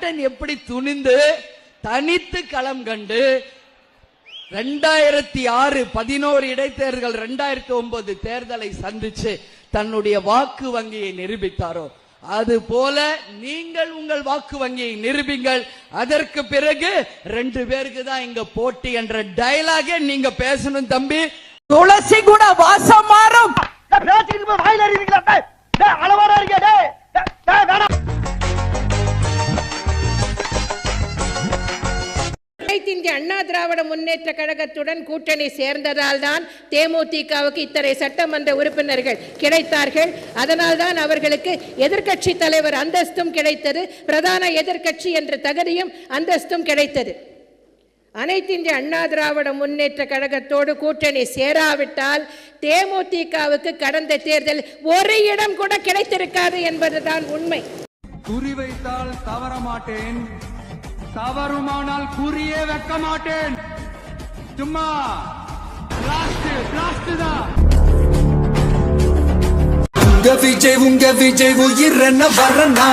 Captain எப்படி துணிந்து தனித்து களம் கண்டு 2006 11 இடைத்தேர்தல் 2009 தேர்தலை சந்திச்சு தன்னுடைய வாக்கு வங்கியை நிரூபித்தாரோ அது போல நீங்கள் உங்கள் வாக்கு வங்கியை நிரூபிங்கள். அதற்கு பிறகு 2 பேருக்கு தான் இங்க போட்டி என்ற டயலாகே நீங்க பேசணும் தம்பி. துளசி கூட வாசம் மாறும். இந்திய அண்ணா திராவிட முன்னேற்ற கழகத்துடன் கூட்டணி சேர்ந்ததால் தான் தேமுதிகவுக்கு இத்தனை சட்டமன்ற உறுப்பினர்கள் கிடைத்தார்கள். அதனால் தான் அவர்களுக்கு எதிர்க்கட்சி தலைவர் அந்தஸ்தும் கிடைத்தது, பிரதான எதிர்க்கட்சி என்ற தகுதியும் அந்தஸ்தும் கிடைத்தது. அனைத்து இந்திய அண்ணா திராவிட முன்னேற்ற கழகத்தோடு கூட்டணி சேராவிட்டால் தேமுதிகவுக்கு கடந்த தேர்தல் ஒரு இடம் கூட கிடைத்திருக்காது என்பதுதான் உண்மை. குறி வைத்தால் தவற மாட்டேன், தவறுமானால் குறியே வைக்க மாட்டேன். சும்மா உங்க விஜய் உயிர் என்ன வரனா